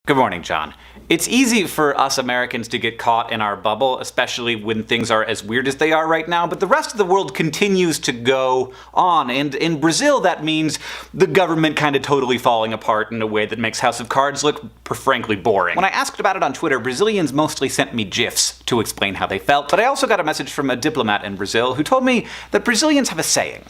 Good morning, John. It's easy for us Americans to get caught in our bubble, especially when things are as weird as they are right now, but the rest of the world continues to go on, and in Brazil that means the government kind of totally falling apart in a way that makes House of Cards look frankly boring. When I asked about it on Twitter, Brazilians mostly sent me GIFs to explain how they felt, but I also got a message from a diplomat in Brazil who told me that Brazilians have a saying.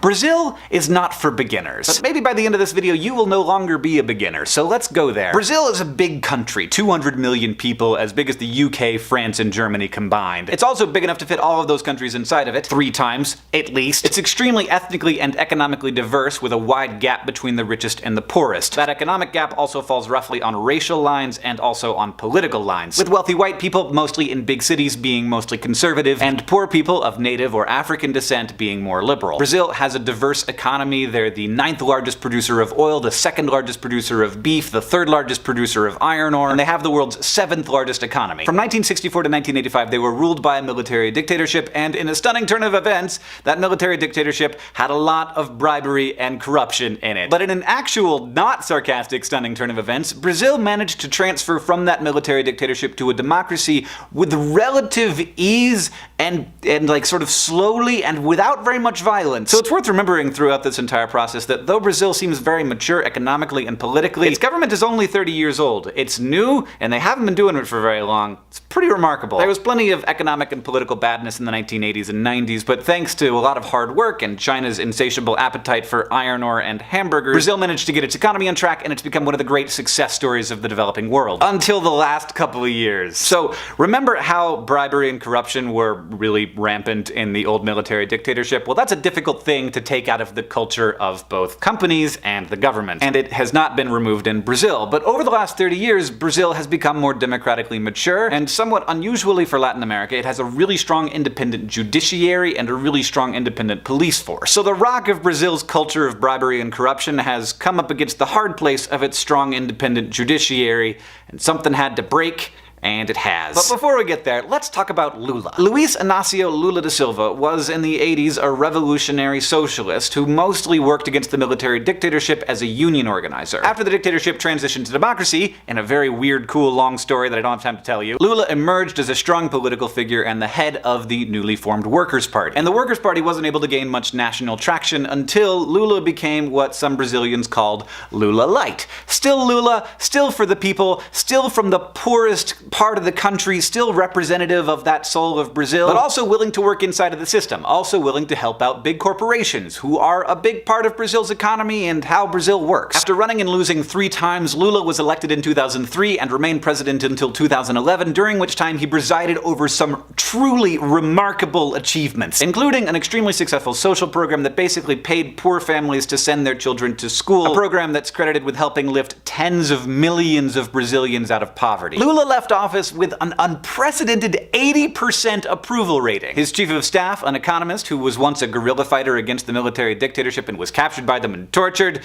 Brazil is not for beginners. But maybe by the end of this video you will no longer be a beginner, so let's go there. Brazil is a big country, 200 million people, as big as the UK, France, and Germany combined. It's also big enough to fit all of those countries inside of it, 3 times, at least. It's extremely ethnically and economically diverse, with a wide gap between the richest and the poorest. That economic gap also falls roughly on racial lines and also on political lines, with wealthy white people, mostly in big cities, being mostly conservative, and poor people of native or African descent being more liberal. Brazil has a diverse economy. They're the 9th largest producer of oil, the 2nd largest producer of beef, the 3rd largest producer of iron ore, and they have the world's 7th largest economy. From 1964 to 1985, they were ruled by a military dictatorship, and in a stunning turn of events, that military dictatorship had a lot of bribery and corruption in it. But in an actual, not sarcastic, stunning turn of events, Brazil managed to transfer from that military dictatorship to a democracy with relative ease and like sort of slowly and without very much violence. So it's worth remembering throughout this entire process that though Brazil seems very mature economically and politically, its government is only 30 years old. It's new, and they haven't been doing it for very long. It's pretty remarkable. There was plenty of economic and political badness in the 1980s and 90s, but thanks to a lot of hard work and China's insatiable appetite for iron ore and hamburgers, Brazil managed to get its economy on track, and it's become one of the great success stories of the developing world. Until the last couple of years. So remember how bribery and corruption were really rampant in the old military dictatorship? Well, that's a difficult thing to take out of the culture of both companies and the government, and it has not been removed in Brazil. But over the last 30 years, Brazil has become more democratically mature, and somewhat unusually for Latin America, it has a really strong independent judiciary and a really strong independent police force. So the rock of Brazil's culture of bribery and corruption has come up against the hard place of its strong independent judiciary, and something had to break. And it has. But before we get there, let's talk about Lula. Luiz Inácio Lula da Silva was in the 80s a revolutionary socialist who mostly worked against the military dictatorship as a union organizer. After the dictatorship transitioned to democracy, in a very weird, cool, long story that I don't have time to tell you, Lula emerged as a strong political figure and the head of the newly formed Workers' Party. And the Workers' Party wasn't able to gain much national traction until Lula became what some Brazilians called Lula Light. Still Lula, still for the people, still from the poorest part of the country, still representative of that soul of Brazil, but also willing to work inside of the system, also willing to help out big corporations, who are a big part of Brazil's economy and how Brazil works. After running and losing 3 times, Lula was elected in 2003 and remained president until 2011, during which time he presided over some truly remarkable achievements, including an extremely successful social program that basically paid poor families to send their children to school, a program that's credited with helping lift tens of millions of Brazilians out of poverty. Lula left office with an unprecedented 80% approval rating. His chief of staff, an economist who was once a guerrilla fighter against the military dictatorship and was captured by them and tortured,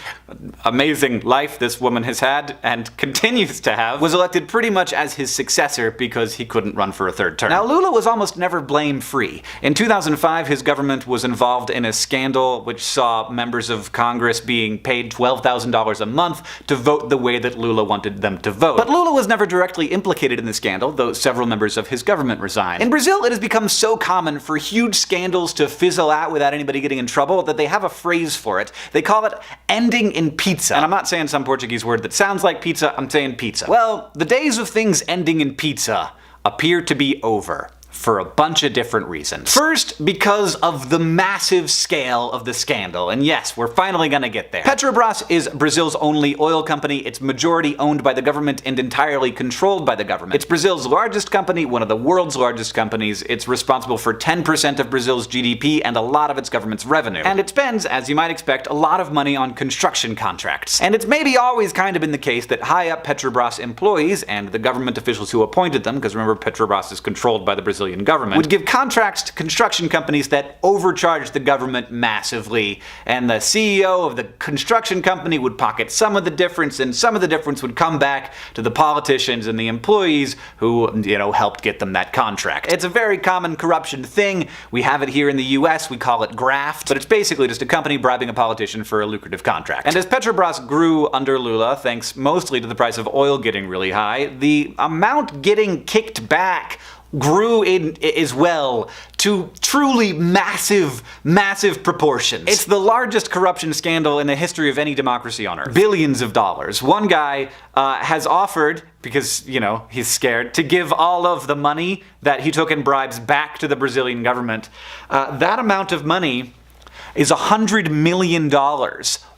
amazing life this woman has had and continues to have, was elected pretty much as his successor because he couldn't run for a 3rd term. Now, Lula was almost never blame-free. In 2005, his government was involved in a scandal which saw members of Congress being paid $12,000 a month to vote the way that Lula wanted them to vote. But Lula was never directly implicated in the scandal, though several members of his government resigned. In Brazil, it has become so common for huge scandals to fizzle out without anybody getting in trouble that they have a phrase for it. They call it ending in pizza. And I'm not saying some Portuguese word that sounds like pizza, I'm saying pizza. Well, the days of things ending in pizza appear to be over. For a bunch of different reasons. First, because of the massive scale of the scandal, and yes, we're finally gonna get there. Petrobras is Brazil's only oil company. It's majority owned by the government and entirely controlled by the government. It's Brazil's largest company, one of the world's largest companies. It's responsible for 10% of Brazil's GDP and a lot of its government's revenue. And it spends, as you might expect, a lot of money on construction contracts. And it's maybe always kind of been the case that high-up Petrobras employees and the government officials who appointed them, because remember Petrobras is controlled by the Brazilian Brazilian government, would give contracts to construction companies that overcharged the government massively, and the CEO of the construction company would pocket some of the difference, and some of the difference would come back to the politicians and the employees who, helped get them that contract. It's a very common corruption thing. We have it here in the US, we call it graft, but it's basically just a company bribing a politician for a lucrative contract. And as Petrobras grew under Lula, thanks mostly to the price of oil getting really high, the amount getting kicked back grew in as well to truly massive proportions. It's the largest corruption scandal in the history of any democracy on earth. Billions of dollars. One guy has offered, because, he's scared, to give all of the money that he took in bribes back to the Brazilian government. That amount of money is $100 million.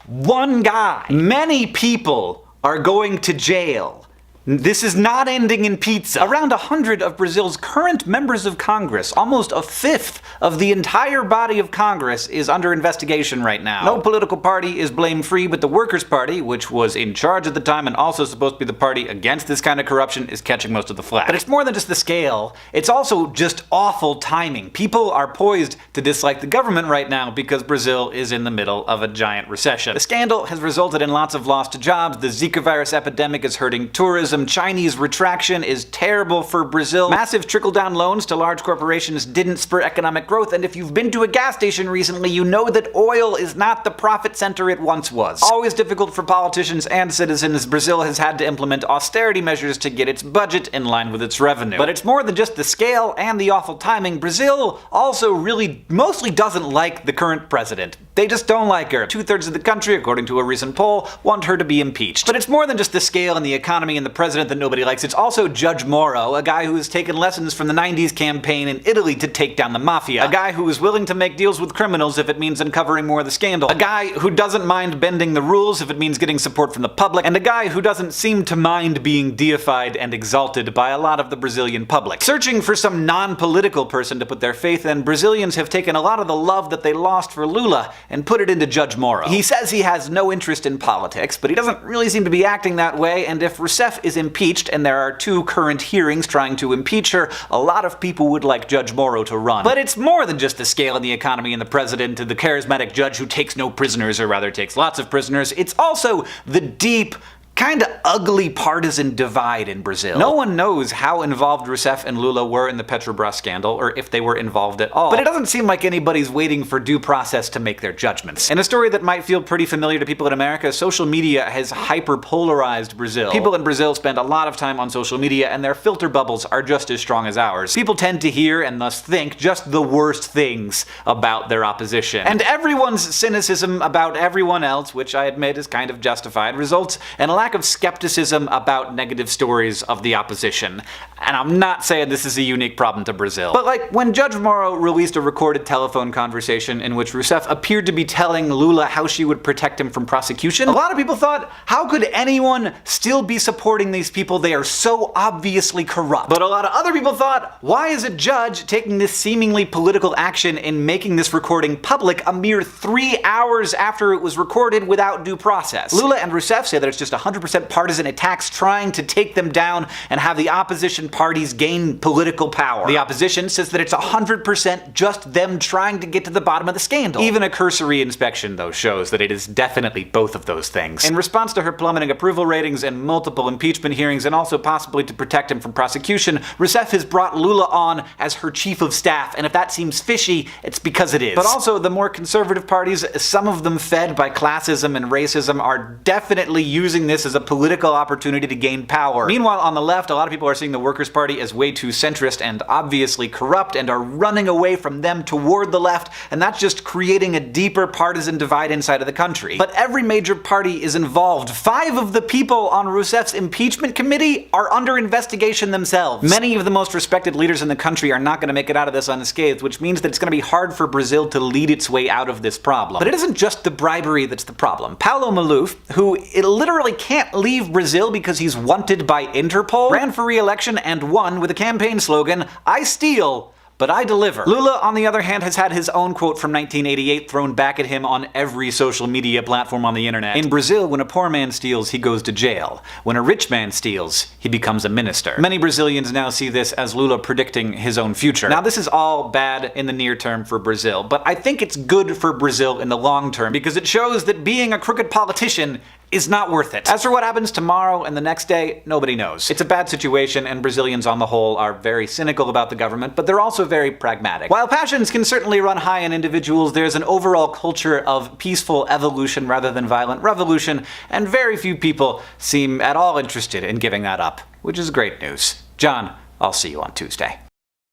One guy. Many people are going to jail. This is not ending in pizza. Around 100 of Brazil's current members of Congress, almost a fifth of the entire body of Congress, is under investigation right now. No political party is blame-free, but the Workers' Party, which was in charge at the time and also supposed to be the party against this kind of corruption, is catching most of the flack. But it's more than just the scale, it's also just awful timing. People are poised to dislike the government right now because Brazil is in the middle of a giant recession. The scandal has resulted in lots of lost jobs, the Zika virus epidemic is hurting tourism, Chinese retraction is terrible for Brazil, massive trickle-down loans to large corporations didn't spur economic growth, and if you've been to a gas station recently, you know that oil is not the profit center it once was. Always difficult for politicians and citizens, Brazil has had to implement austerity measures to get its budget in line with its revenue. But it's more than just the scale and the awful timing. Brazil also really mostly doesn't like the current president. They just don't like her. 2/3 of the country, according to a recent poll, want her to be impeached. But it's more than just the scale and the economy and the president that nobody likes. It's also Judge Moro, a guy who has taken lessons from the 90s campaign in Italy to take down the mafia. A guy who is willing to make deals with criminals if it means uncovering more of the scandal. A guy who doesn't mind bending the rules if it means getting support from the public. And a guy who doesn't seem to mind being deified and exalted by a lot of the Brazilian public. Searching for some non-political person to put their faith in, Brazilians have taken a lot of the love that they lost for Lula and put it into Judge Moro. He says he has no interest in politics, but he doesn't really seem to be acting that way, and if Rousseff is impeached, and there are 2 current hearings trying to impeach her, a lot of people would like Judge Moro to run. But it's more than just the scale and the economy and the president and the charismatic judge who takes no prisoners, or rather takes lots of prisoners. It's also the deep, kinda ugly partisan divide in Brazil. No one knows how involved Rousseff and Lula were in the Petrobras scandal, or if they were involved at all. But it doesn't seem like anybody's waiting for due process to make their judgments. In a story that might feel pretty familiar to people in America, social media has hyper-polarized Brazil. People in Brazil spend a lot of time on social media, and their filter bubbles are just as strong as ours. People tend to hear, and thus think, just the worst things about their opposition. And everyone's cynicism about everyone else, which I admit is kind of justified, results in a lack of skepticism about negative stories of the opposition. And I'm not saying this is a unique problem to Brazil. But like, when Judge Moro released a recorded telephone conversation in which Rousseff appeared to be telling Lula how she would protect him from prosecution, a lot of people thought, how could anyone still be supporting these people? They are so obviously corrupt. But a lot of other people thought, why is a judge taking this seemingly political action in making this recording public a mere 3 hours after it was recorded without due process? Lula and Rousseff say that it's just 100% partisan attacks trying to take them down and have the opposition parties gain political power. The opposition says that it's 100% just them trying to get to the bottom of the scandal. Even a cursory inspection, though, shows that it is definitely both of those things. In response to her plummeting approval ratings and multiple impeachment hearings, and also possibly to protect him from prosecution, Rousseff has brought Lula on as her chief of staff, and if that seems fishy, it's because it is. But also, the more conservative parties, some of them fed by classism and racism, are definitely using this as a political opportunity to gain power. Meanwhile, on the left, a lot of people are seeing the Workers' Party as way too centrist and obviously corrupt, and are running away from them toward the left, and that's just creating a deeper partisan divide inside of the country. But every major party is involved. 5 of the people on Rousseff's impeachment committee are under investigation themselves. Many of the most respected leaders in the country are not going to make it out of this unscathed, which means that it's going to be hard for Brazil to lead its way out of this problem. But it isn't just the bribery that's the problem. Paulo Maluf, who literally can't leave Brazil because he's wanted by Interpol, ran for re-election and won with a campaign slogan, "I steal, but I deliver. Lula, on the other hand, has had his own quote from 1988 thrown back at him on every social media platform on the internet. In Brazil, when a poor man steals, he goes to jail. When a rich man steals, he becomes a minister. Many Brazilians now see this as Lula predicting his own future. Now, this is all bad in the near term for Brazil, but I think it's good for Brazil in the long term because it shows that being a crooked politician is not worth it. As for what happens tomorrow and the next day, nobody knows. It's a bad situation, and Brazilians on the whole are very cynical about the government, but they're also very pragmatic. While passions can certainly run high in individuals, there's an overall culture of peaceful evolution rather than violent revolution, and very few people seem at all interested in giving that up, which is great news. John, I'll see you on Tuesday.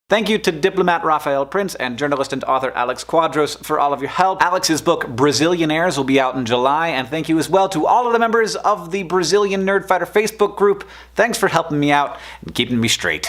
Thank you to diplomat Rafael Prince and journalist and author Alex Quadros for all of your help. Alex's book Brazilianaires will be out in July, and thank you as well to all of the members of the Brazilian Nerdfighter Facebook group. Thanks for helping me out and keeping me straight.